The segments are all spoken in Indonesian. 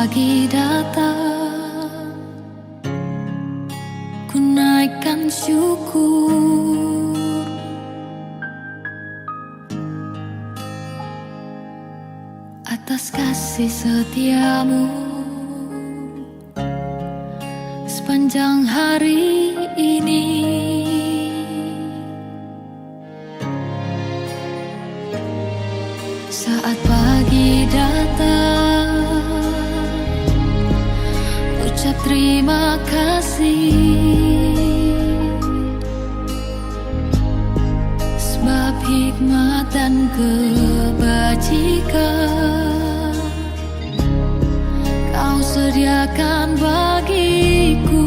pagi datang, ku naikkan syukur atas kasih setiamu sepanjang hari ini. Saat pagi datang, ucap terima kasih, sebab hikmat dan kebajikan Kau sediakan bagiku.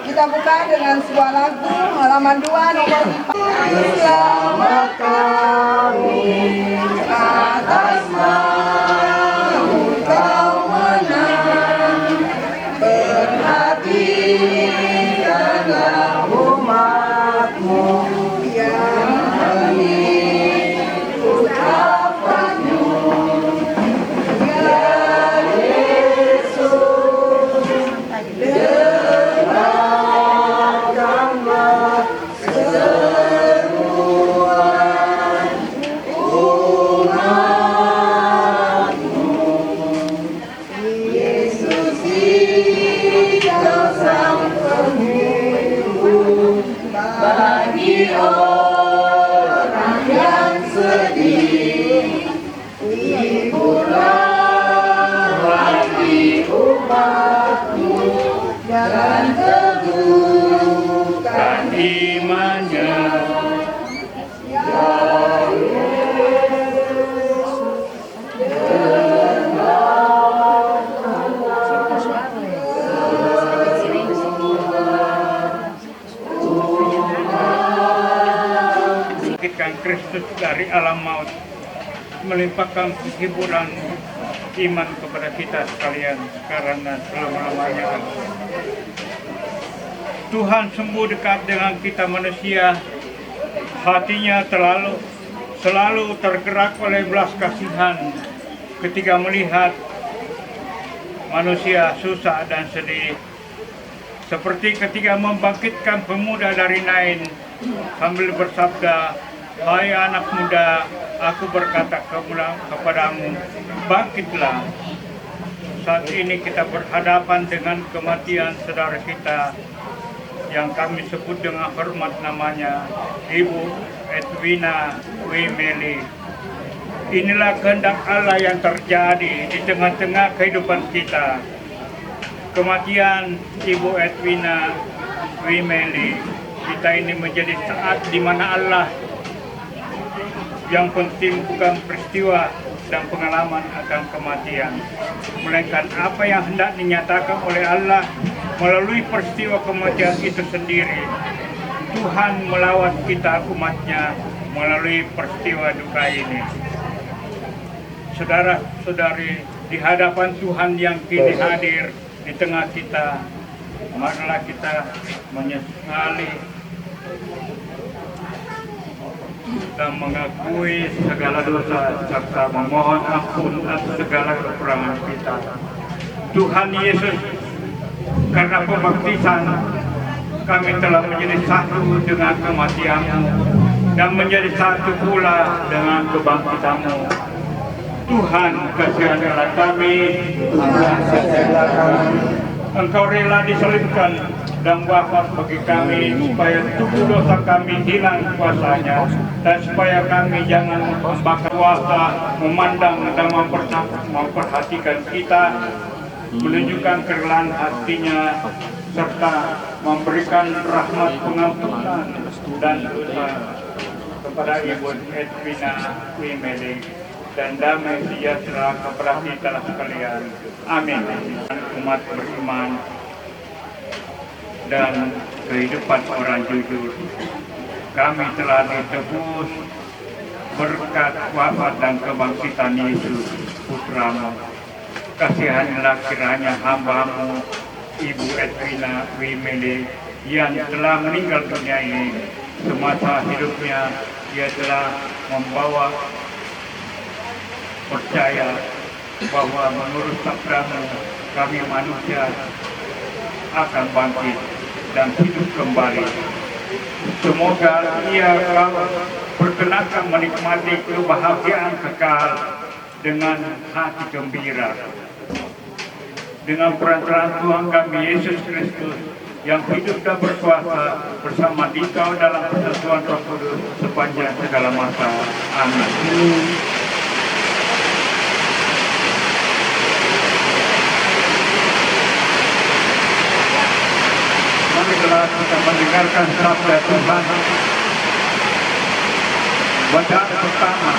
Kita buka dengan sebuah lagu halaman 2 nomor 4. Selamat kami atas mau Kau menang, perhatikanlah umat-Mu yang hening ucapan-Mu. Ya Yesus, dengarkanlah seruan umat-Mu. Yesus, Engkau sang penghibur bagi orang yang sedih. Hiburlah hati umat-Mu dan teguhkan imannya. Bangkitkan Kristus dari alam maut, melimpahkan hiburan iman kepada kita sekalian sekarang dan selama-lamanya. Tuhan sungguh dekat dengan kita manusia, hatinya selalu tergerak oleh belas kasihan ketika melihat manusia susah dan sedih. Seperti ketika membangkitkan pemuda dari Nain sambil bersabda, "Hai anak muda, aku berkata kepadamu, bangkitlah." Saat ini kita berhadapan dengan kematian saudara kita yang kami sebut dengan hormat namanya, Ibu Edwina Wimeli. Inilah kehendak Allah yang terjadi di tengah-tengah kehidupan kita. Kematian Ibu Edwina Wimeli kita ini menjadi saat di mana Allah yang penting bukan peristiwa dan pengalaman akan kematian, melainkan apa yang hendak dinyatakan oleh Allah melalui peristiwa kematian itu sendiri. Tuhan melawat kita umatnya melalui peristiwa duka ini. Saudara-saudari, di hadapan Tuhan yang kini hadir di tengah kita, marilah kita menyesali dan mengakui segala dosa serta memohon ampun atas segala kekurangan kita. Tuhan Yesus, karena pembaptisan kami telah menjadi satu dengan kematian-Mu dan menjadi satu pula dengan kebangkitan-Mu. Tuhan, kasihanilah kami. Engkau rela disalibkan dan wafat bagi kami supaya tubuh dosa kami hilang kuasanya dan supaya kami jangan membakar kuasa, memandang dan memperhatikan kita, menunjukkan kerelaan hatinya serta memberikan rahmat pengampunan dan dosa kepada Ibu Edwina Wimeli dan damai sejahtera kepada kita sekalian. Amin. Umat beriman dan kehidupan orang jujur, kami telah ditebus berkat wafat dan kebangkitan Yesus Putra-Mu. Kasihanilah kiranya hamba-Mu Ibu Edwina Wimeli yang telah meninggal dunia ini. Semasa hidupnya dia telah membawa percaya bahwa menurut sabda-Mu kami manusia akan bangkit dan hidup kembali. Semoga ia berkenan menikmati kebahagiaan kekal dengan hati gembira. Dengan perantaraan Tuhan kami Yesus Kristus yang hidup dan berkuasa bersama Dikau dalam persatuan Roh Kudus sepanjang segala masa. Amin. Marilah kita mendengarkan sabda Tuhan. Bacaan pertama.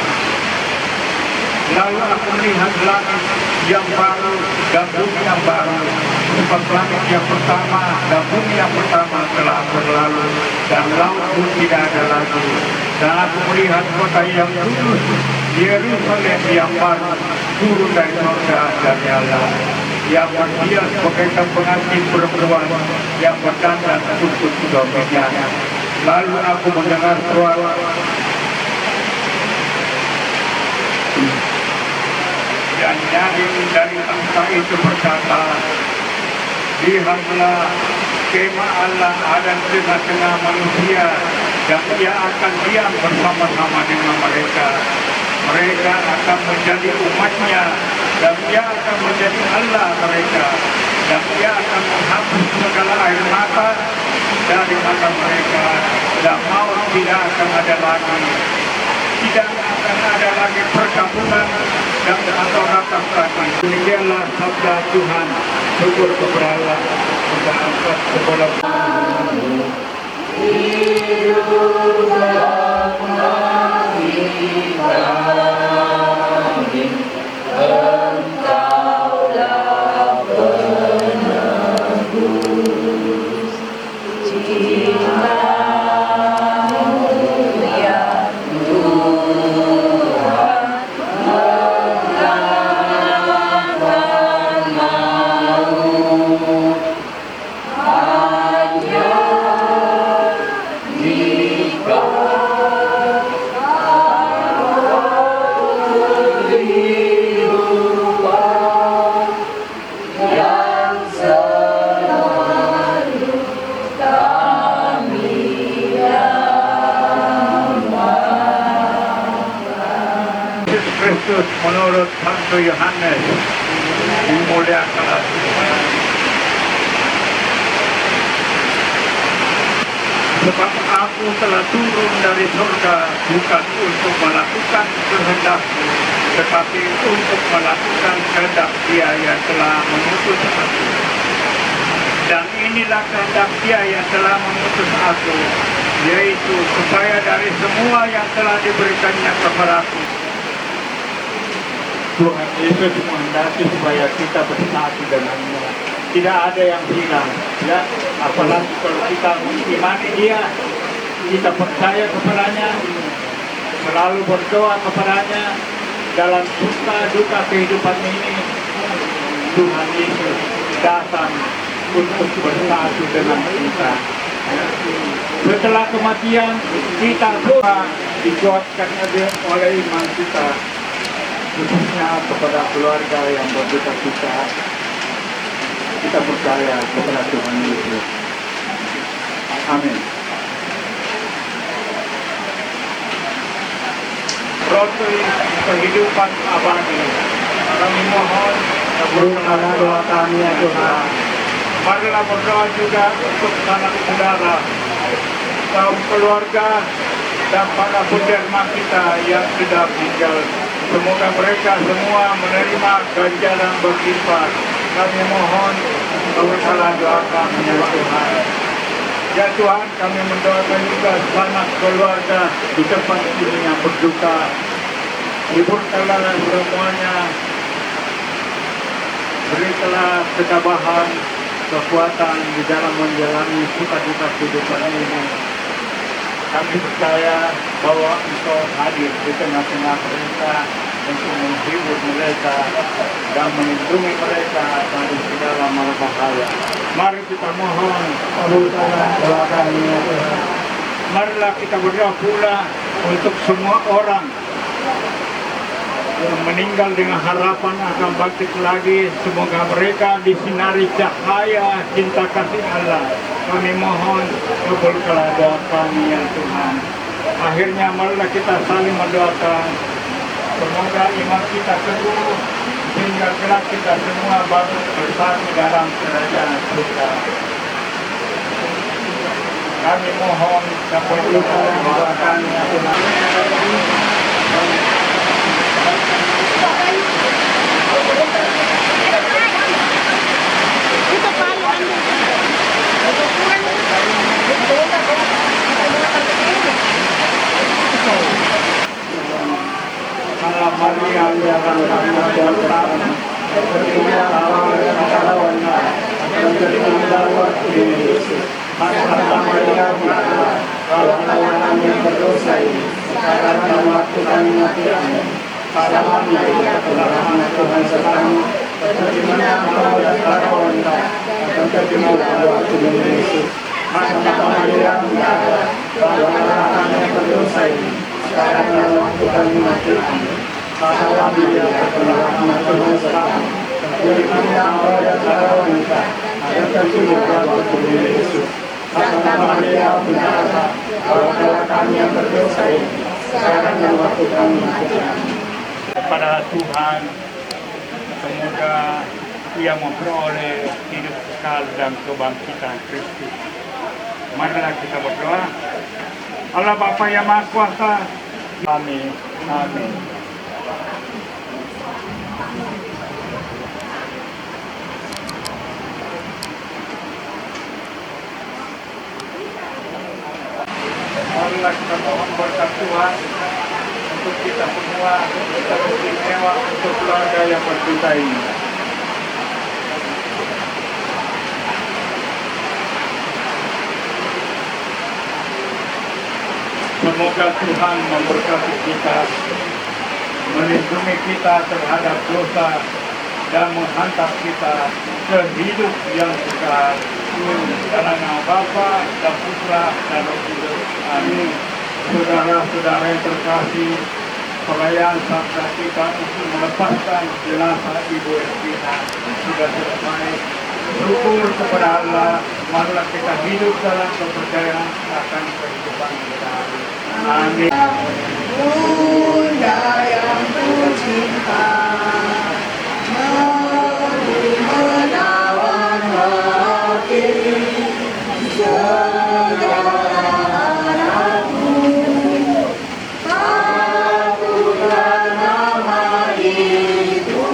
Lalu aku melihat langit yang baru dan bumi yang baru, sebab langit yang pertama dan bumi yang pertama telah berlalu dan laut pun tidak ada lagi. Dan aku melihat kota yang kudus, Yerusalem yang baru, turun dari surga dari Allah, yang berdiam sebagai pengantin perempuan yang berdandan untuk suaminya. Lalu aku mendengar suara yang nyaring dari angka itu berkata, lihatlah kemah Allah ada di tengah-tengah manusia dan ia akan diam bersama-sama dengan mereka. Mereka akan menjadi umatnya dan ia akan menjadi Allah mereka, dan ia akan menghapus segala air mata dari mata mereka, dan maut tidak akan ada lagi. Tidak akan ada lagi perkampungan dan atau ratap lagi. Demikianlah sabda Tuhan. Syukur kepada Allah. Kita angkat sekolah. Kristus menurut Santo Yohanes dimuliakanlah Tuhan. Sebab aku telah turun dari surga bukan untuk melakukan kehendakku, tetapi untuk melakukan kehendak Dia yang telah mengutus aku. Dan inilah kehendak Dia yang telah mengutus aku, yaitu supaya dari semua yang telah diberikannya kepadaku, Tuhan Yesus menghendaki supaya kita bersatu dengannya. Tidak ada yang hilang, ya. Apalagi kalau kita mengimani Dia, kita percaya kepadanya, selalu berdoa kepadanya dalam suka duka kehidupan ini. Tuhan Yesus datang untuk bersatu dengan kita. Setelah kematian kita semua dikuatkan oleh iman kita, khususnya kepada keluarga yang berduka cita. Kita percaya kepada Tuhan Yesus. Amin. Roti kehidupan abadi, kami mohon kabulkanlah doa kami ya Tuhan. Marilah berdoa juga untuk sanak saudara, kaum keluarga, dan para penderma kita yang sudah meninggal. Semoga mereka semua menerima ganjaran berlimpah. Kami mohon kabulkanlah doa kami ya Tuhan. Ya Tuhan, kami mendoakan juga sanak keluarga di tempat ini yang berduka. Hiburkanlah semuanya, berikanlah ketabahan, kekuatan di dalam menjalani suka-duka kehidupan ini. Kami percaya bahwa Engkau hadir di tengah-tengah mereka untuk menghibur mereka dan melindungi mereka dari segala bahaya. Mari kita mohon kabulkanlah doa kami ya Tuhan. Marilah kita berdoa pula untuk semua orang yang meninggal dengan harapan akan bangkit lagi. Semoga mereka disinari cahaya cinta kasih Allah. Kami mohon kabulkanlah doa kami ya Tuhan. Akhirnya marilah kita saling mendoakan. Semoga iman kita teguh sehingga kelak kita semua baru bersatu dalam kerajaan surga. Kami mohon kabulkanlah doa kami ya Tuhan. Salam Maria, ya Tuhan, terima awal dan kawannya, dan terima waktu Yesus. Salam Maria, kawan-kawan yang berdosa ini, sekarang dan waktu kami mati. Salam Maria, Tuhan sertamu, terima awal dan kawannya, dan terima waktu Yesus. Salam Maria, kawan-kawan yang berdosa ini, sekarang dan waktu kami mati. Salam Maria, Tuhan sertamu, terima awal dan kawannya, dan terima waktu Yesus. Santa Maria, kawan-kawan kami yang berdosa ini, sekarang dan waktu kami mati. Kepada Tuhan, semoga Ia memperoleh hidup kekal dan kebangkitan Kristus. Marilah kita berdoa. Allah Bapa yang Maha Kuasa, amin. Amin. Marilah kita mohon berkat Tuhan untuk kita semua, kita istimewa untuk keluarga yang berduka ini. Semoga Tuhan memberkati kita, melindungi kita terhadap dosa, dan menghantar kita ke hidup yang kekal. Dalam nama Bapa dan Putra dan Roh Kudus. Amin. Saudara-saudara yang terkasih, perayaan sabda kita untuk melepaskan jenazah Ibu Ervina sudah selesai. Syukur kepada Allah, marilah kita hidup dalam kepercayaan akan kehidupan kita. Amin. Bunda yang kucinta, menawan hati, segala anakku, patuhlah nama itu,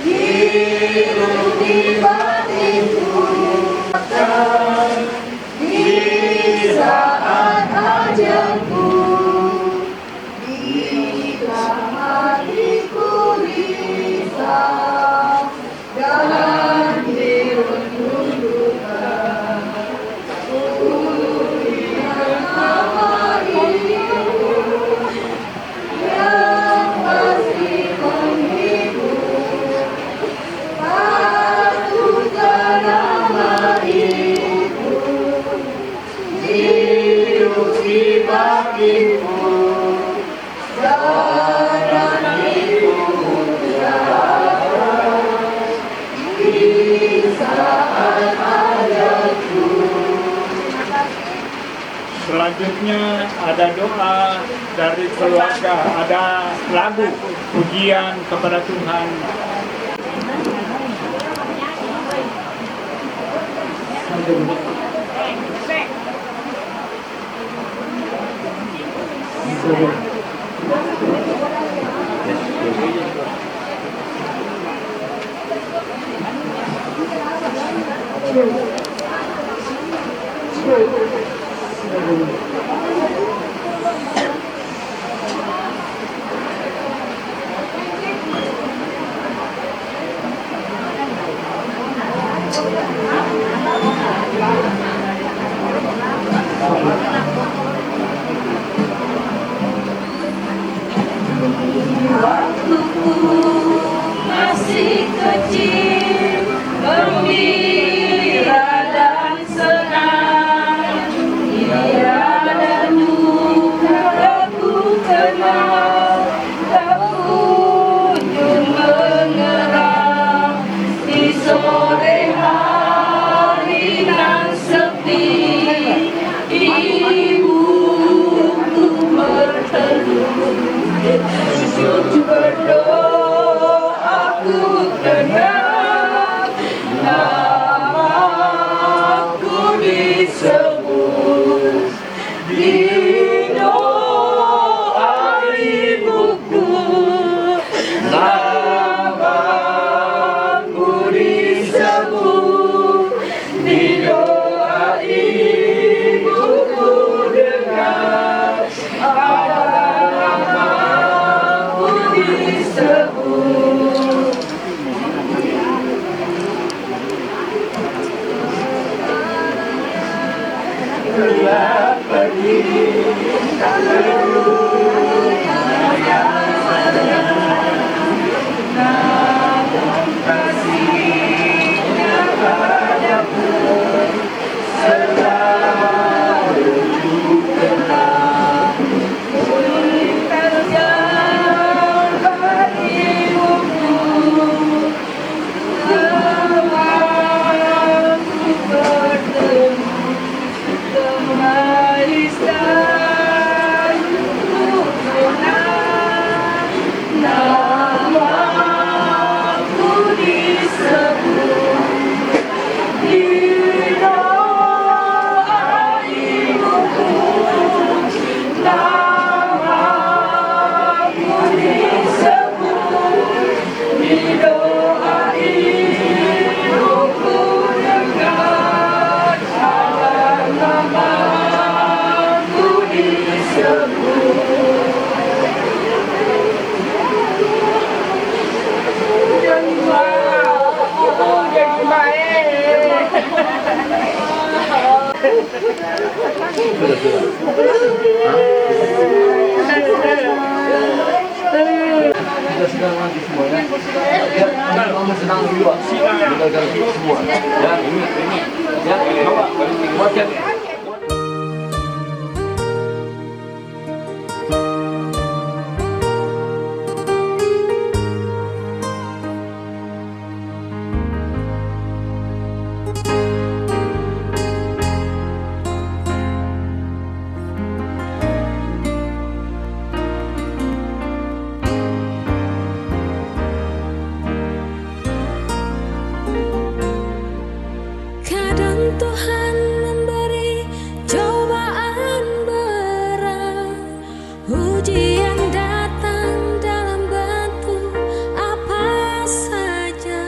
hidup di batinku, di saat ajalku. Selanjutnya ada doa dari keluarga, ada lagu pujian kepada Tuhan. Masih kecil, gembira dan senang, tiada duka aku kenal, tak kunjung menyerah di sore hari nan sepi. Ibuku berteduh, sujud berdoa, aku kenal namaku disebut di doa ibuku, namaku disebut di doa ibuku, dengar ada namaku disebut. Telah pergi namun kasihnya padaku selalu kenal. Terjang bagimu aku bertemu kembali selalu kenal namaku disebut di doa ibuku, namaku disebut di doa ibuku, dengar ada namaku disebut. Jadi baik. Kita sedang nanti semuanya. Ya, kamu senang juga. Kita semua. Ya, ini. Ya, coba buatkan. Kadang Tuhan memberi cobaan berat, ujian datang dalam bentuk apa saja.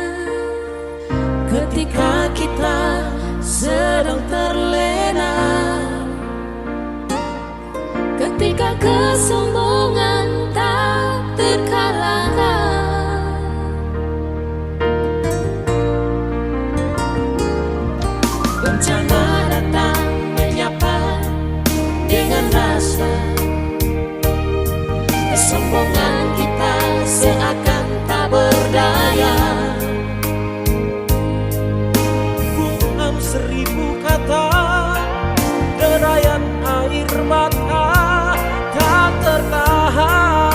Ketika kita sedang terlena, ketika kesombongan tak terkalahkan, bencana datang menyapa dengan rasa kesombongan kita seakan tak berdaya. Buang 1000 kata, derayan air mata tak tertahan.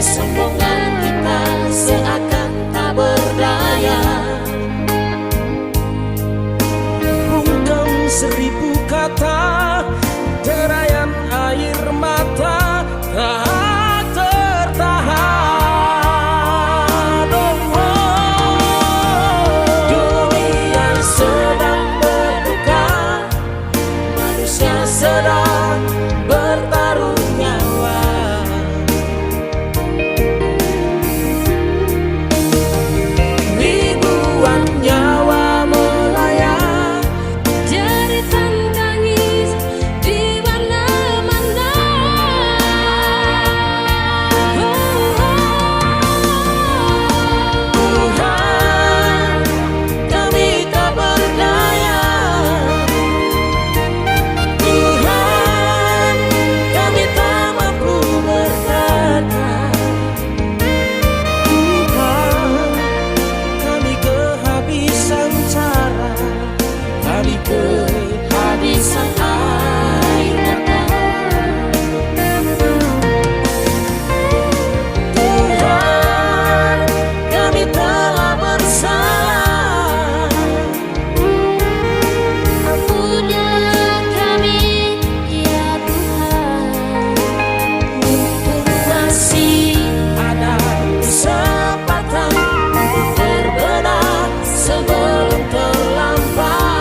kesombongan kita seakan tak berdaya. Bungkam 1000 kata, derayan air mata tak tertahan. Dunia sedang berduka, manusia sedang bertaruh nyawa. Ribuan nyawa melayang, jeritan tangis di mana-mana. Tuhan, kami tak berdaya. Tuhan, kami tak mampu berkata. Tuhan, kami kehabisan cara, kami Kehabisan air mata. Tuhan, kami telah bersalah. Ampunilah kami, ya Tuhan. Untuk masih ada kesempatan untuk berbenah sebelum terlambat.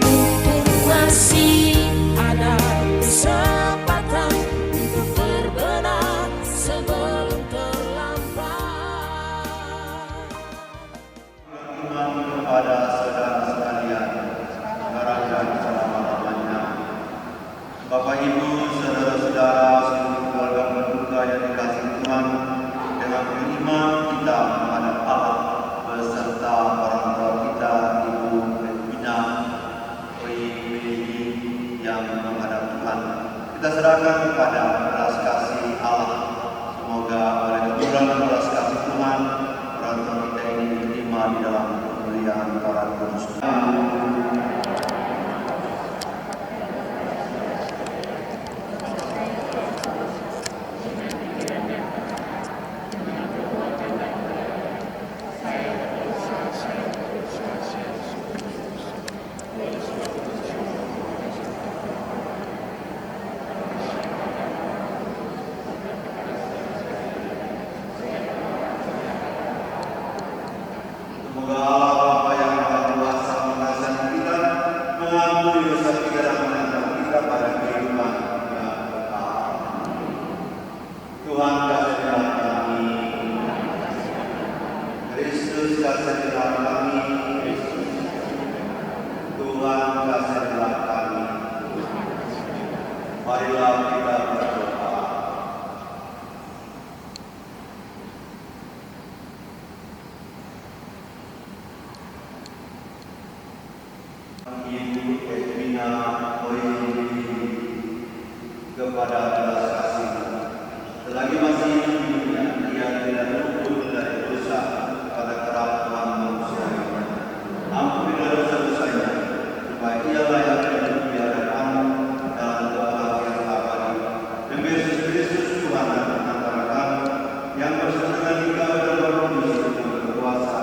Mungkin masih ada kesempatan untuk berbenah sebelum terlambat. Iman kepada saudara sekalian, saudara selama-lamanya. Bapak Ibu, saudara-saudara, seluruh keluarga berduka yang dikasihi Tuhan, dengan beriman kita menghadap Allah beserta orang tua kita, Ibu Regina Oyi yang menghadap Tuhan. Kita serahkan kepada belas kasih Allah. Semoga oleh keturunan belas kasih Tuhan, orang tua kita ini diterima di dalam kemuliaan para kudus. Semoga Allah Bapa yang Maha Kuasa mengasihi kita, mengampuni dosa kita dan mengantar kita pada kehidupan yang kekal. Tuhan kasihlah kami, Kristus kasihlah kami, Tuhan kasihlah kami. Marilah kita berdoa. Ibu Edwina Oyi kepada belas kasih. Selagi masih hidup di dunia, ia tidak luput dari dosa pada kerapuhan manusia. Ampunilah dosa-dosanya, supaya ia layak hidup di hadapan-Mu dalam kebahagiaan abadi. Demi Yesus Kristus Tuhan dan antara kami, yang bersatu dengan Engkau dan Roh Kudus yang berkuasa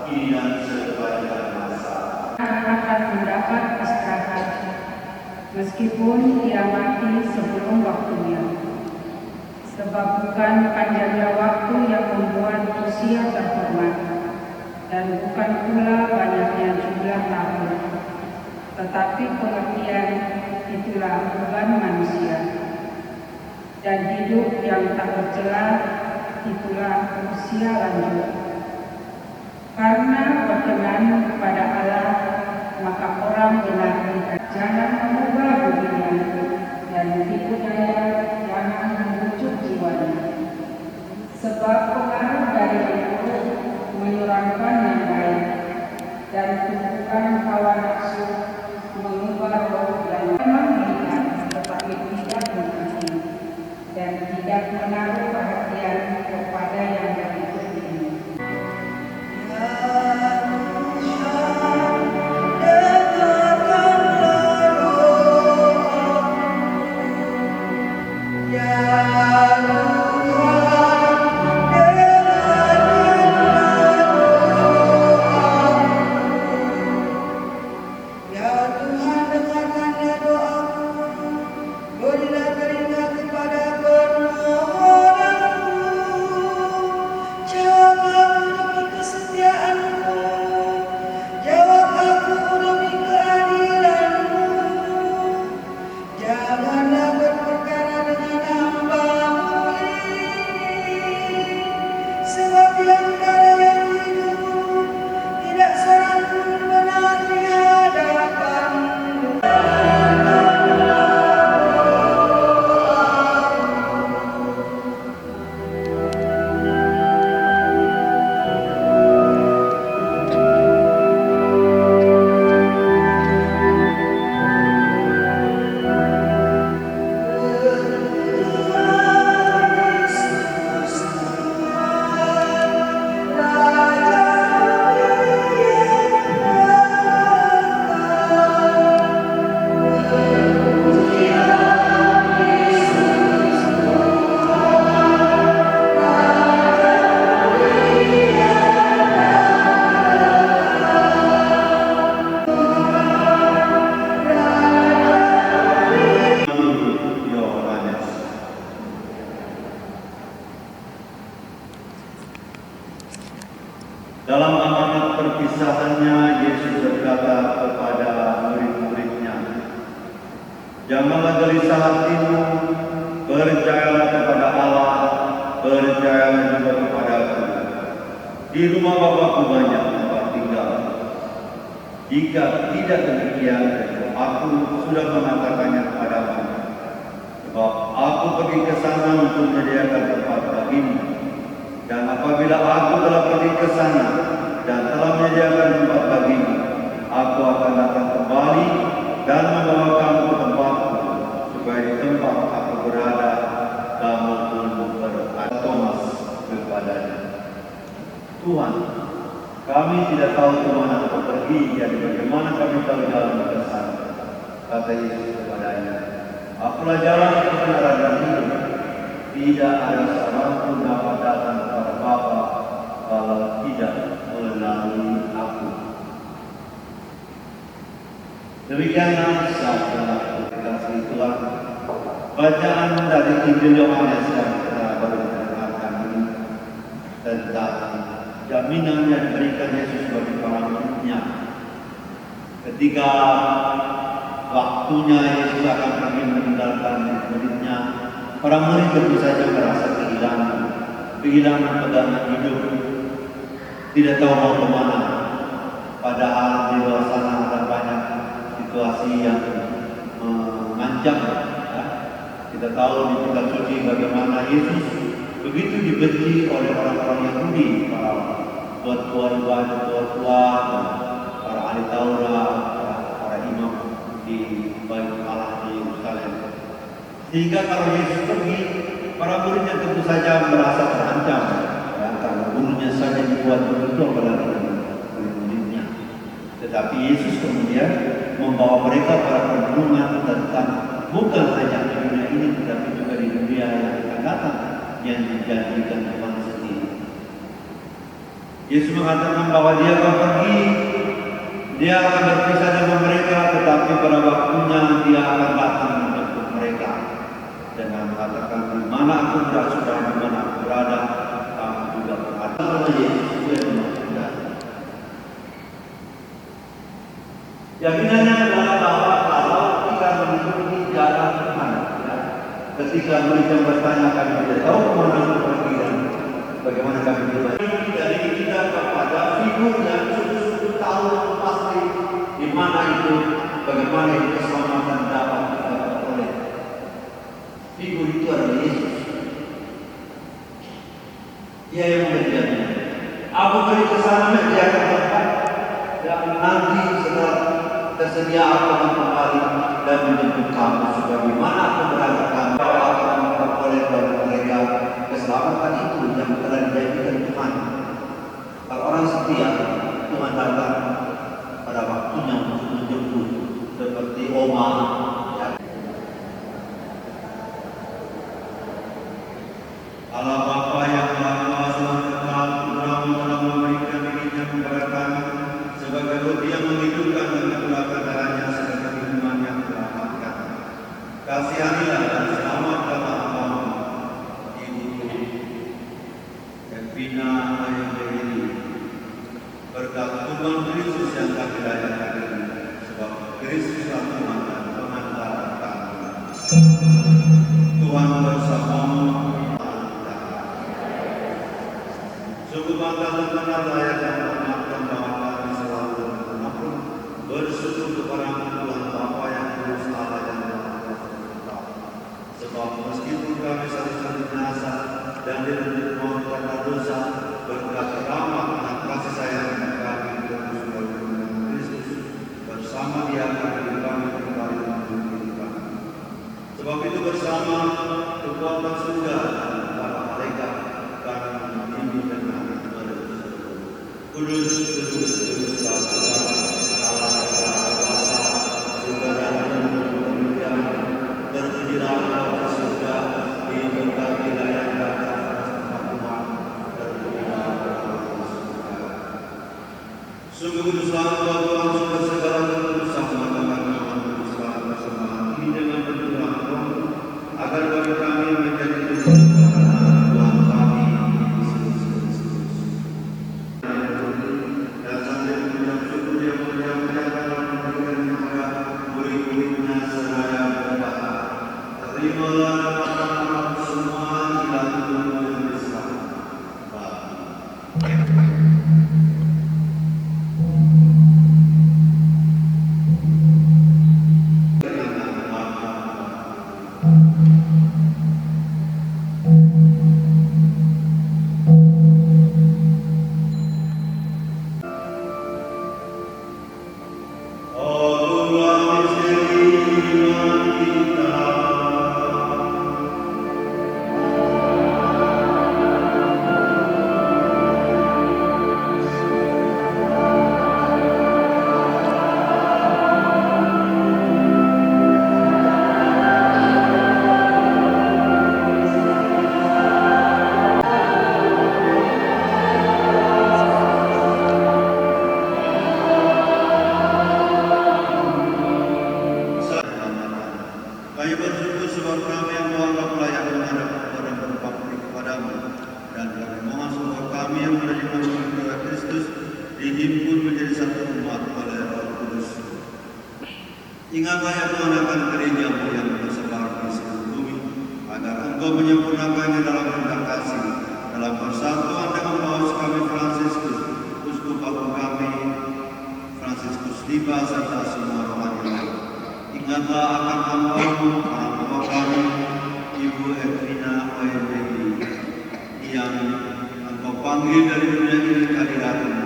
kini dan sepanjang masa. Akan mendapat istirahat meskipun ia mati sebelum waktunya, sebab bukan panjangnya waktu yang membuat usia terhormat, dan bukan pula banyaknya jumlah tahun, tetapi pengertian itulah beban manusia, dan hidup yang tak bercela itulah usia lanjut. Karena berkenan kepada Allah, maka orang benar jangan mengubah dunia, dan tipu daya jangan membujuk jiwanya. Sebab pengaruh dari itu menyurangkan yang baik, dan tumpukan hawa nafsu mengubah roh yang memang melihat tetapi tidak mengerti, dan tidak menaruh perhatian kepada yang berikut ini. Janganlah gelisah hatimu, percayalah kepada Allah, percayalah juga kepadaku. Di rumah Bapakku banyak tempat tinggal. Jika tidak demikian, aku sudah mengatakannya kepadamu. Sebab aku pergi ke sana untuk menyediakan tempat bagimu. Dan apabila aku telah pergi ke sana dan telah menyediakan tempat bagimu, aku akan datang kembali dan membawa kamu ke tempatku, supaya di tempat aku berada, kamu pun berada. Thomas kepadanya, Tuhan, kami tidak tahu kemana kau pergi, jadi bagaimana kami tahu jalan ke sana? Kata Yesus kepadanya, akulah jalan, kebenaran dan hidup. Tidak ada seorang pun dapat datang kepada Bapa kalau tidak melalui aku. Demikianlah sabda kasih Tuhan. Bacaan dari Injil Yohanes yang kita baru dengarkan ini tentang jaminan yang diberikan Yesus bagi para murid-Nya. Ketika waktunya Yesus akan pergi meninggalkan murid-Nya, para murid tentu saja merasa kehilangan pegangan hidup, tidak tahu mau kemana. Padahal di luar sana ada banyak situasi yang mengancam. Ya. Kita tahu di kitab suci bagaimana Yesus begitu dibenci oleh orang-orang Yahudi, para tuan-tuan, para ahli Taurat, para imam di Bait Allah di Yerusalem. Sehingga kalau Yesus pergi, para muridnya tentu saja merasa terancam. Ya, karena gurunya saja dibuat begitu apalagi murid-muridnya. Tetapi Yesus kemudian membawa mereka pada perenungan tentang bukan hanya di dunia ini, tetapi juga di dunia yang akan datang, yang dijanjikan Tuhan sendiri. Yesus mengatakan bahwa dia akan pergi, dia akan berpisah dengan mereka, tetapi pada waktunya dia akan datang menjemput mereka. Dengan mengatakan, di mana aku sudah di mana aku berada, kamu juga berada. Yesus yang mengatakan. Jaminannya adalah bahwa kalau kita mengikuti jalan Tuhan, ya, ketika mereka bertanya kami tidak tahu kemana aku pergi dan bagaimana kami berbaik dari kita kepada figur yang sungguh-sungguh tahu pasti di mana itu, bagaimana itu keselamatan dapat kita peroleh. Figur itu adalah Yesus. Dia yang memberikan. Aku pergi ke sana menyediakan tempat dan nanti setelah tersedia aku akan kembali dan menjemput kamu supaya di mana aku berada kamu akan memperoleh dari mereka keselamatan itu yang telah dijanjikan Tuhan. Kalau orang setia, Tuhan datang pada waktunya untuk menjemput seperti Oma. Ya. Allah Bapa yang Maha Kuasa tetap telah memberikan dirinya kepada kami sebagai roti yang menghidupkan dan menggunakan darahnya sebagai minuman yang menyelamatkan. Kasihanilah dan selamatkanlah hambamu, Ibu Evina Ayodeli. Berkat Tuhan Kristus yang kami layakan ini, sebab Kristus Tuhan dan pengantara kami. Tuhan bersamamu. Sungguh bangga dan benar layak dan mengamalkan bahwa kami selalu mengampun bersyukur kepada Tuhan Bapa yang Kudus Allah yang Maha Kuasa. Sebab meskipun kami sering binasa dan dirundung maut karena dosa, berkat rahmat dan kasih sayang kami terus berguna Kristus bersama Dia kami kembali menghidupkan. Sebab itu bersama kekuatan surga dan para malaikat kami menyanyi dengan Kudus, kudus, kudus, Allah Kuasa, surga dan kemuliaan, bergembira di surga, di tempat wilayah dan Tuhan, bergembira di surga. Sungguh kuduslah Tuhan, sungguh segala kekudusan, mengatakan kuduslah bersama ini dengan berdoa agar bagi kami menjadi kudus. terimalah anak semua hilang yang besar. Kami bersyukur sebab kami yang menganggap layak menghadap kepada berbakti kepadamu, dan kami mohon semoga kami yang menerima kepada Kristus dihimpun menjadi satu umat oleh Roh Kudus. Ingatlah ya Tuhan akan gereja-Mu yang tersebar di seluruh bumi, agar Engkau menyempurnakannya dalam cinta kasih, dalam persatuan dengan Paus kami Fransiskus, Uskup Agung kami Fransiskus Liba serta semua rohani lain. Ingatlah akan hamba-Mu, orang tua kami, Ibu Edwina OMBG, yang Engkau panggil dari dunia ini ke hadirat-Mu.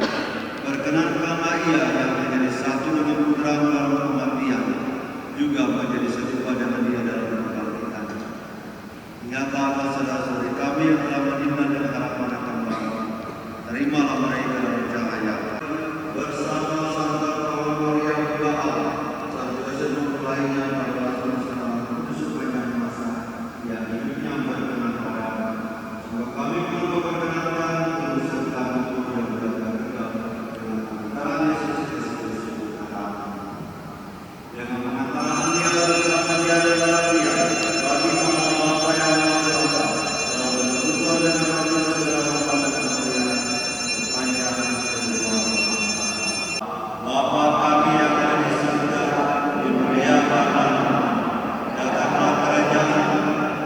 Perkenankanlah ia yang menjadi satu dengan putra-Mu dalam kematian, juga menjadi serupa dengan dia dalam kebangkitan. Ingatlah akan saudara-saudari kami yang telah meninggal dengan harapan akan bangkit. Terimalah mereka dalam cahaya bersama Santa Paula Maria Baal, Santo Yosef lainnya pada bersama Kudus sepanjang masa yang hidupnya berkenan kepada. Semoga kami pun memperkenankan terus serta untuk yang berada dengan antara Yesus Kristus. Dengan pengantaran dia bersama dia dan dia bagi apa yang berdosa dalam bersyukur dan berdoa segala pada kemuliaan sepanjang semua masa. Bapa kami yang ada di surga, dimuliakan namamu. Datanglah kerajaan-Mu,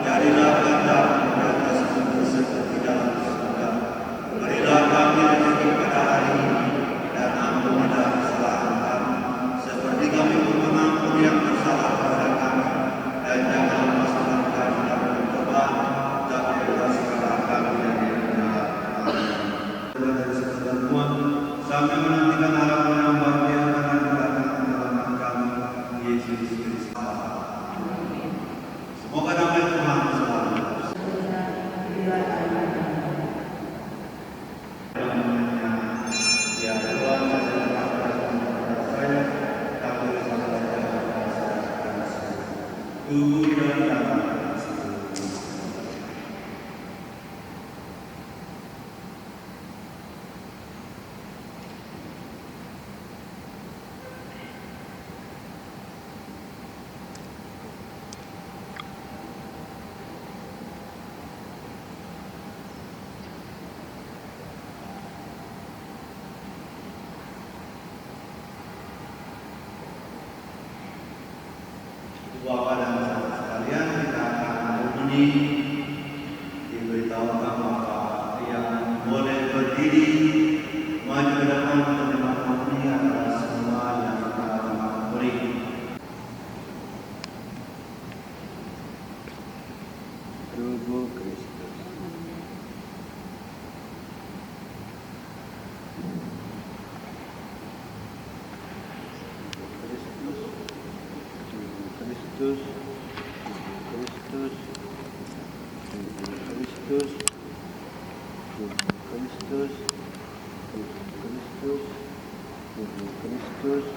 jadilah kehendak-Mu di atas bumi seperti dalam surga. Berilah kami rezeki pada hari ini, dan ampunilah kesalahan kami, seperti kami pun mengampuni yang bersalah kepada kami. Dan janganlah masukkan kami dalam pencobaan, tapi bebaskanlah kami dari yang jahat. Amin. Dari segala Tuhan, sampai menantikan harapan yang bahagia karena kedatangan penyelamat kami, Yesus Kristus. Semoga damai Tuhan selalu. Ya Tuhan, saya kami bersama tubuh dan darah. Bapak dan saudara sekalian, kita akan mengundi diberitahukan bahwa yang boleh berdiri maju ke depan untuk mengundi adalah semua yang sudah mengundi. Tubuh Kristus. Kristus, Kristus, Kristus, Kristus, Kristus, Kristus,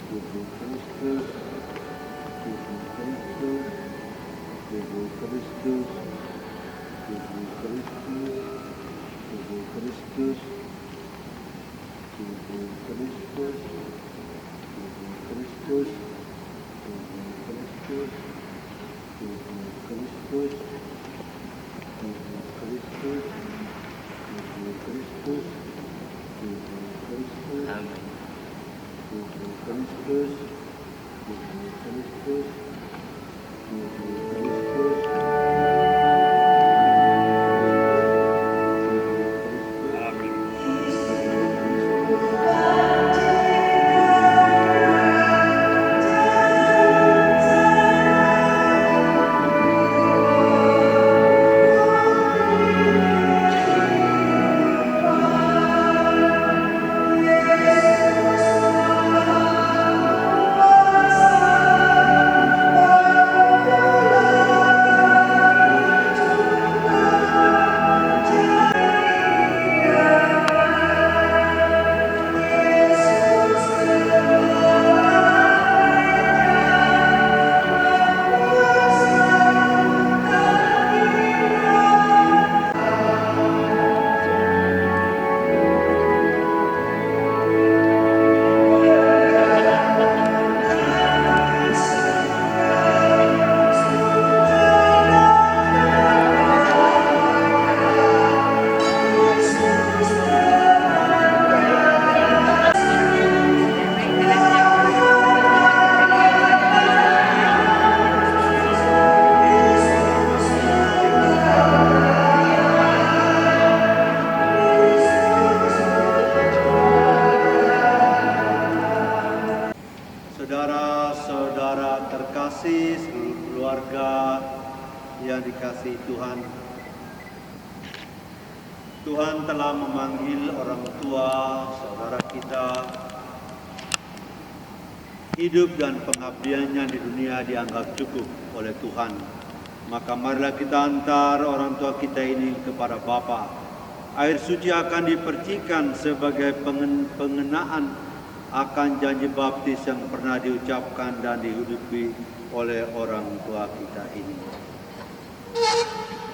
Kristus, Kristus, Tubuh Kristus, tubuh Kristus, tubuh Kristus, tubuh Kristus, tubuh Kristus, tubuh Kristus, tubuh Kristus, tubuh Kristus, tubuh Kristus, tubuh Kristus, Amin. tubuh Kristus, tubuh Kristus, tubuh Kristus. Saudara-saudara terkasih, seluruh keluarga yang dikasihi Tuhan, Tuhan telah memanggil orang tua saudara kita. Hidup dan pengabdiannya di dunia dianggap cukup oleh Tuhan. Maka marilah kita antar orang tua kita ini kepada Bapa. Air suci akan dipercikan sebagai pengenaan akan janji baptis yang pernah diucapkan dan dihidupi oleh orang tua kita ini.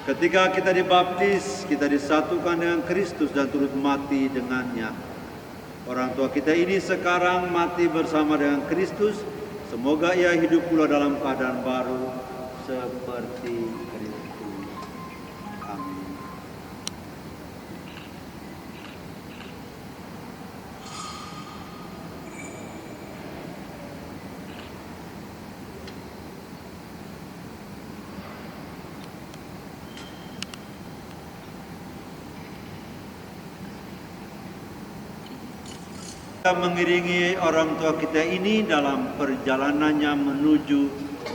Ketika kita dibaptis, kita disatukan dengan Kristus dan turut mati dengannya. Orang tua kita ini sekarang mati bersama dengan Kristus. Semoga ia hidup pula dalam keadaan baru seperti Kristus. Amin. Kita mengiringi orang tua kita ini dalam perjalanannya menuju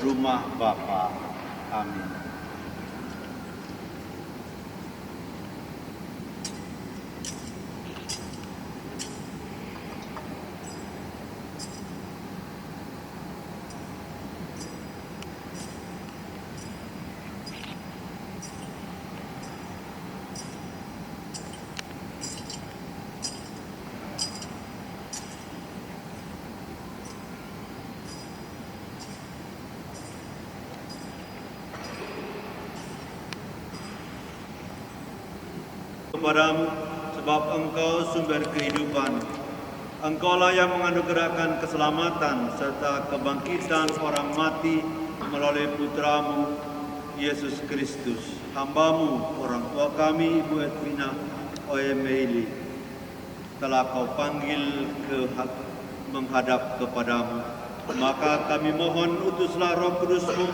rumah Bapa. Amin. Kepadamu, sebab Engkau sumber kehidupan. Engkaulah yang menganugerahkan keselamatan serta kebangkitan orang mati melalui Putramu, Yesus Kristus. Hamba-Mu, orang tua kami, Ibu Edwina Oemeili, telah Kau panggil menghadap kepadamu. Maka kami mohon, utuslah Roh Kudus-Mu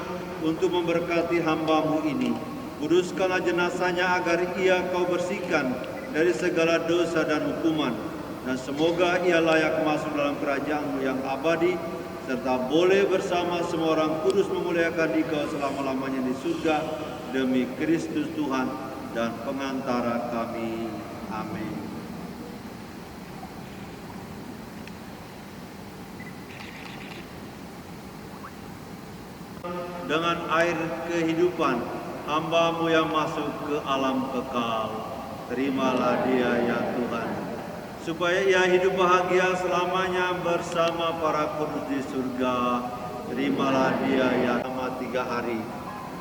untuk memberkati hamba-Mu ini. Kuduskanlah jenazahnya agar ia Kau bersihkan dari segala dosa dan hukuman. Dan semoga ia layak masuk dalam kerajaan-Mu yang abadi, serta boleh bersama semua orang kudus memuliakan Dikau selama-lamanya di surga, demi Kristus Tuhan dan pengantara kami. Amin. Dengan air kehidupan, hamba-Mu yang masuk ke alam kekal, terimalah dia ya Tuhan, supaya ia hidup bahagia selamanya bersama para kudus di surga, terimalah dia yang selama 3 hari.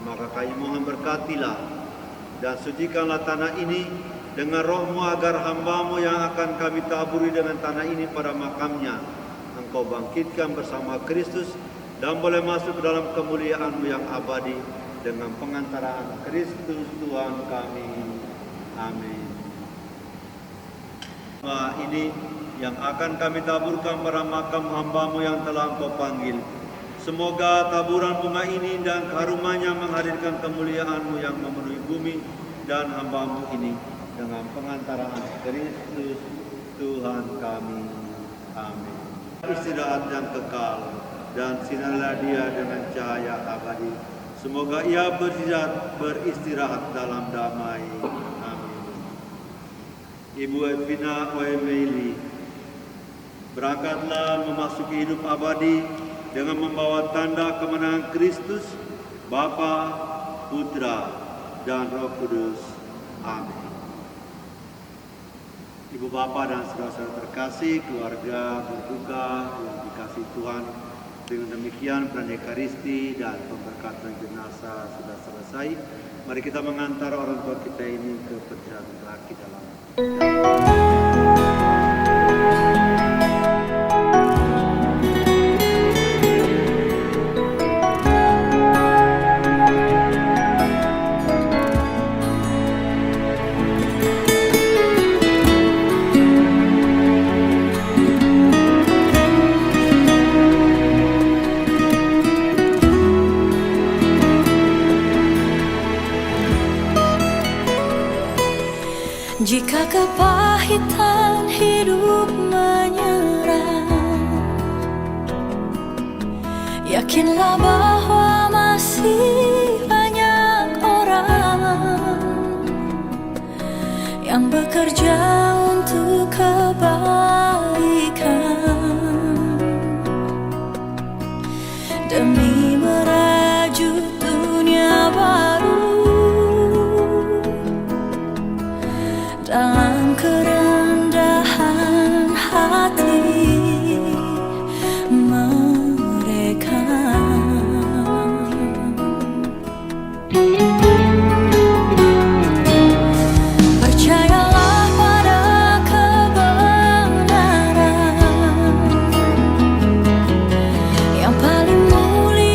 Maka kami mohon berkatilah dan sucikanlah tanah ini dengan roh-Mu agar hamba-Mu yang akan kami taburi dengan tanah ini pada makamnya Engkau bangkitkan bersama Kristus dan boleh masuk ke dalam kemuliaan-Mu yang abadi dengan pengantaraan Kristus Tuhan kami. Amin. Ini yang akan kami taburkan pada makam hamba-Mu yang telah Engkau panggil. Semoga taburan bunga ini dan harumannya menghadirkan kemuliaan-Mu yang memenuhi bumi dan hamba-Mu ini dengan pengantaraan Kristus Tuhan kami. Amin. Istirahat yang kekal dan sinarlah dia dengan cahaya abadi. Semoga ia beristirahat dalam damai. Amin. Ibu Evina Oemeli, berangkatlah memasuki hidup abadi dengan membawa tanda kemenangan Kristus, Bapa, Putra, dan Roh Kudus. Amin. Ibu Bapa dan saudara-saudara terkasih, keluarga berduka yang dikasihi Tuhan, dengan demikian pranekaristi dan pemberkatan jenazah sudah selesai. Mari kita mengantar orang tua kita ini ke perjalanan terakhir dalam Jika kepahitan hidup menyerang, yakinlah bahwa masih banyak orang yang bekerja untuk kebaikan demi merajut dunia baru dalam kerendahan hati mereka. Percayalah pada kebenaran yang paling mulia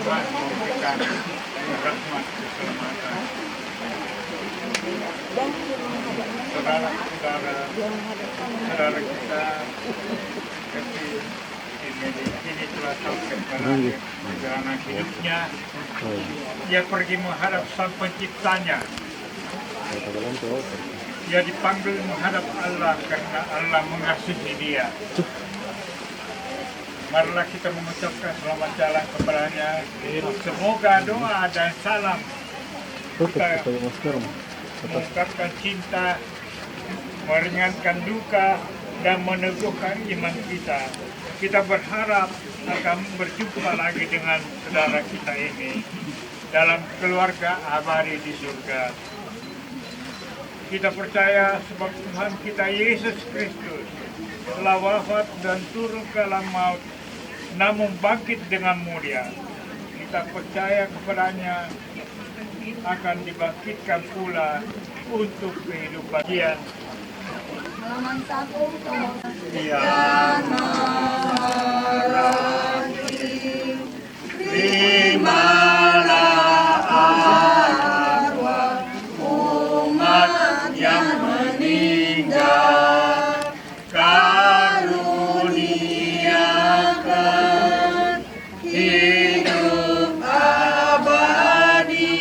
Tuhan memberikan rahmat keselamatan. Saudara kita kecil ini telah sampai pada perjalanan hidupnya. Dia pergi menghadap Sang Penciptanya. Dia dipanggil menghadap Allah karena Allah mengasihi dia. Marilah kita mengucapkan selamat jalan kepadanya. Semoga doa dan salam kita mengungkapkan cinta, meringankan duka, dan meneguhkan iman kita. Kita berharap akan berjumpa lagi dengan saudara kita ini dalam keluarga abadi di surga. Kita percaya sebab Tuhan kita Yesus Kristus telah wafat dan turun ke alam maut, namun bangkit dengan mulia. Kita percaya kepadanya akan dibangkitkan pula untuk kehidupan dia. Halaman 1 Dia terimalah arwah umat yang meninggal, karuniakan hidup abadi,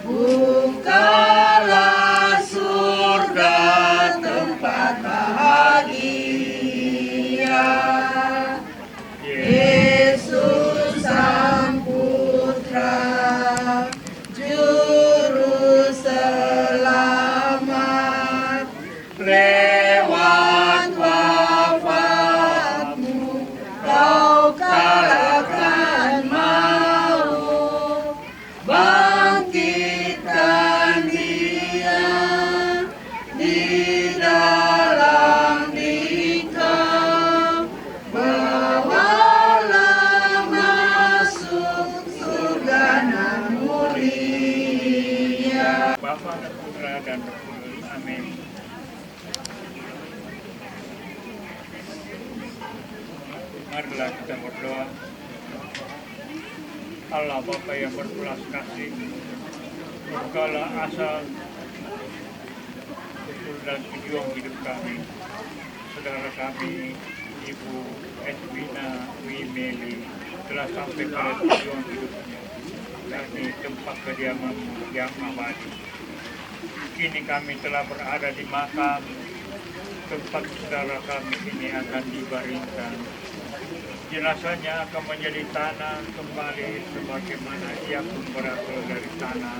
bukalah surga tempat bahagia. Yesus Sang Putra, Juru Selamat, lewat wafatmu Kau kalahkan maut, bangkitkan Dia di dalam Dikau, bawalah masuk surga nan mulia. Bapa dan Putra dan Roh Kudus. Amin. Marilah kita berdoa. Allah Bapa yang berbelas kasih, bukalah asa, usul dan tujuan hidup kami. Saudara kami, Ibu Edwina Wimeli, telah sampai pada tujuan hidupnya, yakni tempat kediaman yang abadi. Kini kami telah berada di makam tempat saudara kami ini akan dibaringkan. Jenazahnya akan menjadi tanah kembali sebagaimana ia pun berasal dari tanah.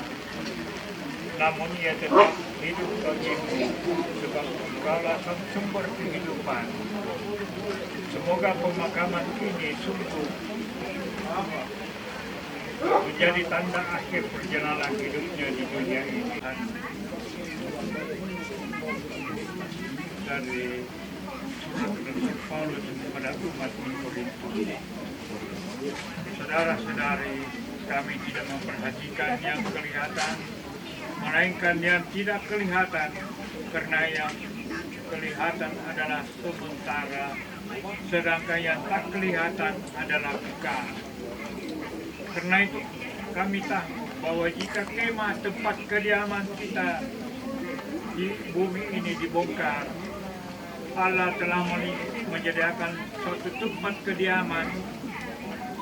Namun ia tetap hidup bagimu sebab Engkaulah sumber kehidupan. Semoga pemakaman ini sungguh menjadi tanda akhir perjalanan hidupnya di dunia ini. Dari Paulus kepada umat Korintus. Saudara-saudari, kami tidak memperhatikan yang kelihatan, melainkan yang tidak kelihatan, karena yang kelihatan adalah sementara, sedangkan yang tak kelihatan adalah kekal. Karena itu, kami tahu bahwa jika kemah tempat kediaman kita di bumi ini dibongkar, Allah telah menyediakan suatu tempat kediaman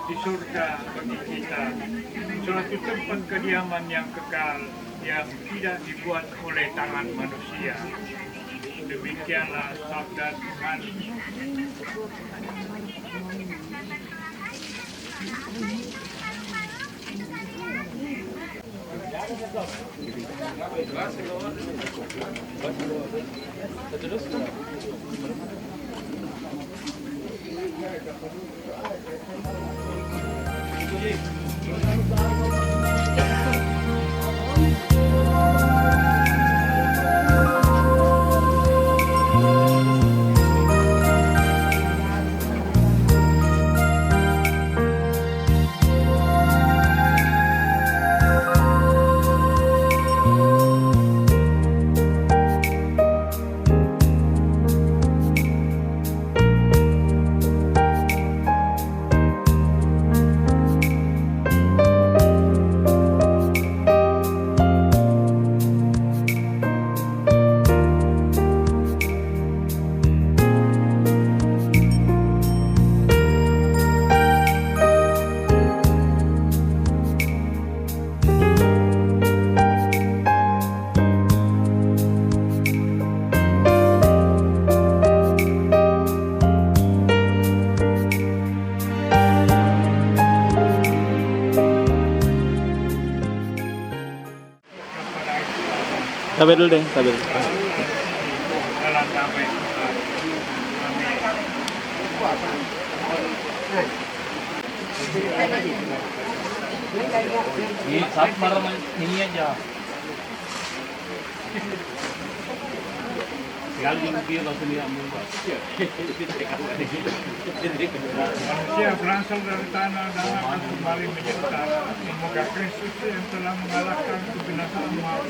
di surga bagi kita, suatu tempat kediaman yang kekal, yang tidak dibuat oleh tangan manusia. Demikianlah sabda Tuhan. Sabar dulu deh, sabar. dalam damai Tuhan. Ini saat malam ini aja. Manusia berasal dari tanah dan akan kembali menjadi tanah. Semoga Kristus yang telah mengalahkan kebinasaan maut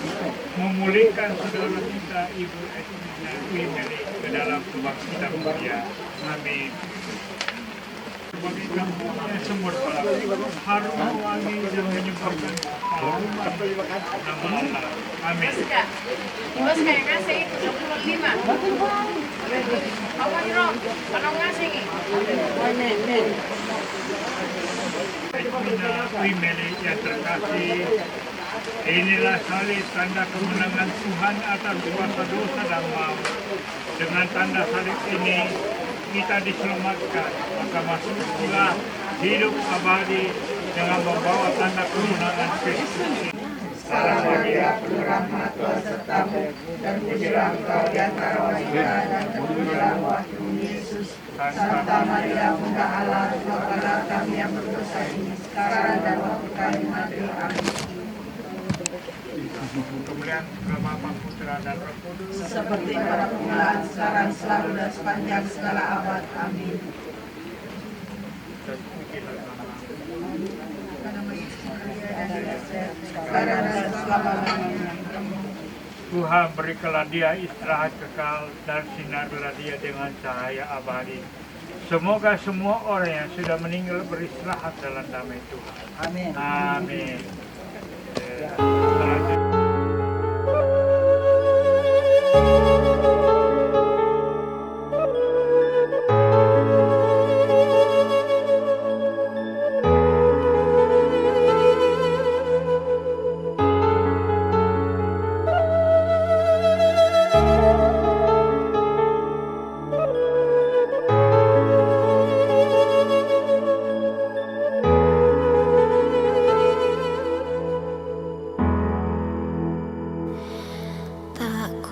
memulihkan saudara kita Ibu Esmina Wimeli ke dalam kebangkitan mulia. Amin. Bagi kampungnya semua harum wangi yang menyebabkan nama Allah. Amin. Bos kayak ngasih 25. Apa nih Rom? Anong ngasih nih? Esmina Wimeli yang terkasih, inilah salib tanda kemenangan Tuhan atas kuasa dosa dan maut. Dengan tanda salib ini kita diselamatkan, maka masuklah hidup abadi dengan membawa tanda kemenangan Kristus. Salam Maria, penuh rahmat Tuhan sertamu, dan pujilah engkau di antara wanita, dan terpujilah buahmu Yesus. Santa Maria, Bunda Allah, doakanlah kami yang berdosa ini, sekarang dan waktu kami mati. Amin. Kemuliaan ke Bapa, Putra, dan Roh Kudus. Seperti pada permulaan, sekarang, selalu, dan sepanjang segala abad. Amin. Sekarang dan selama-lamanya. Tuhan berikanlah dia istirahat kekal dan sinarlah dia dengan cahaya abadi. Semoga semua orang yang sudah meninggal beristirahat dalam damai Tuhan. Amin. Amin.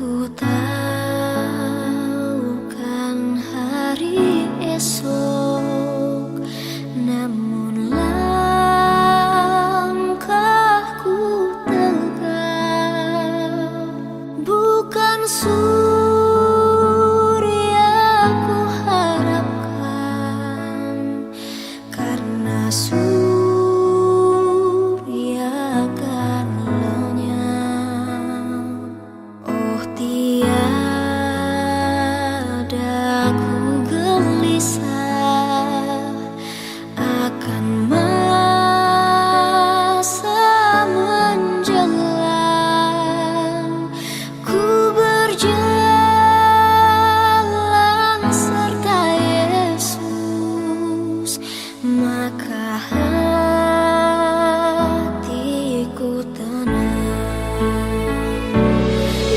Ku tahu kan hari esok, namun langkahku tegak. Bukan surya ku harapkan, karena surya akan lenyap. Oh tiada ku gelisah akan masa menjelang. Ku berjalan serta Yesus, maka hatiku tenang.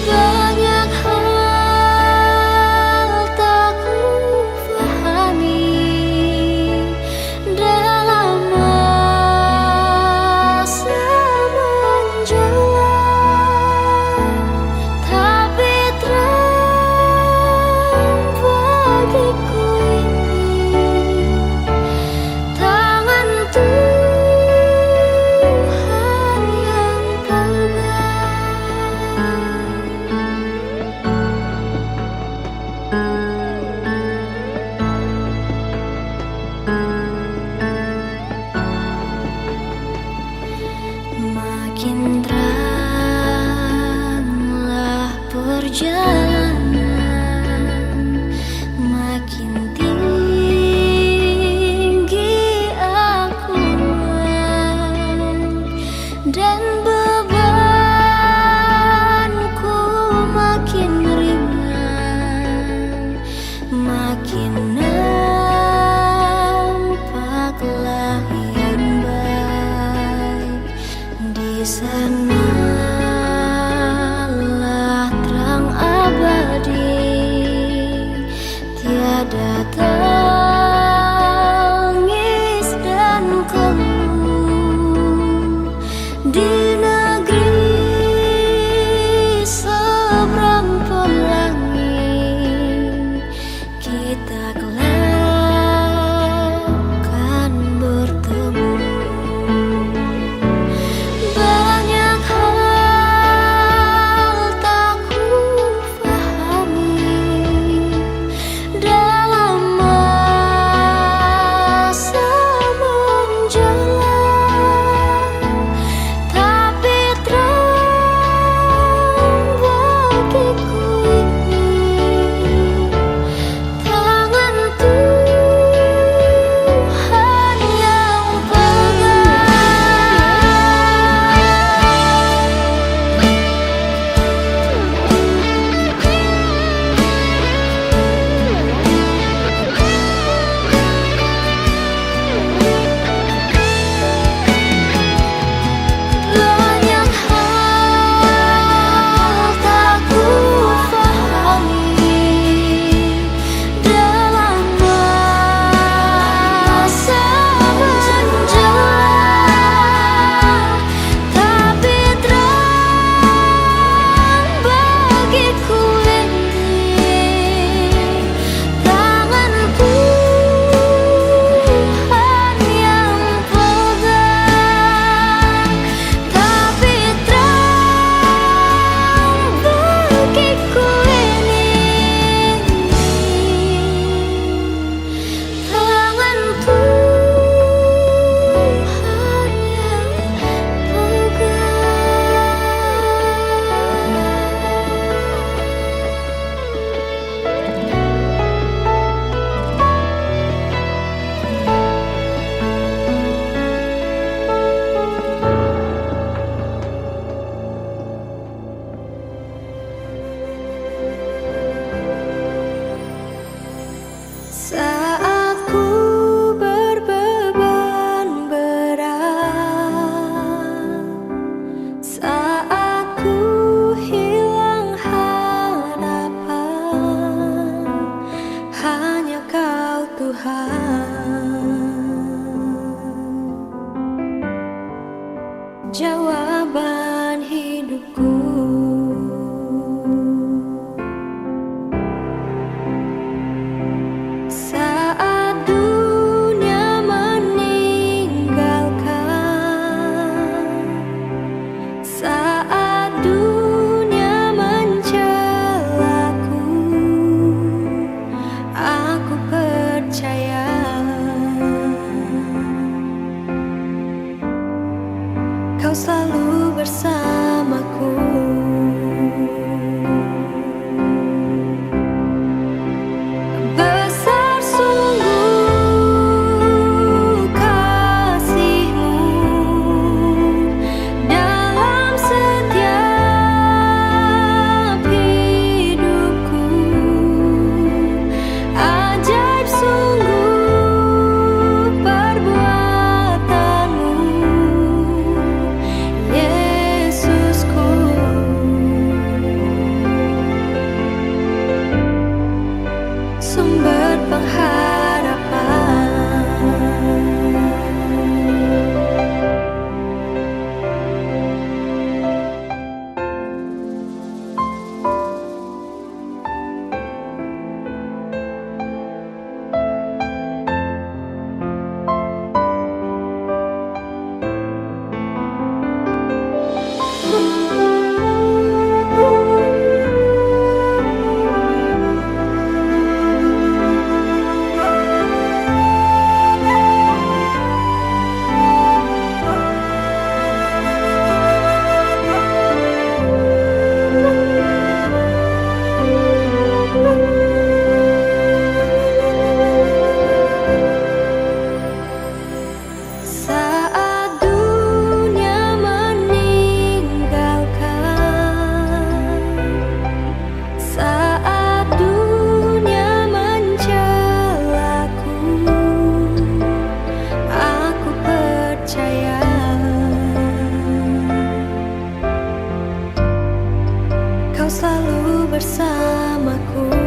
Banyak hal tak ku fahami dalam masa menjelang, tapi terang bagiku ini tangan Tuhan yang pegang. Makin teranglah perjalanan, makin tinggi aku naik, dan bebanku makin ringan, makin nampaklah yang baik. Di sanalah terang abadi. bersamaku.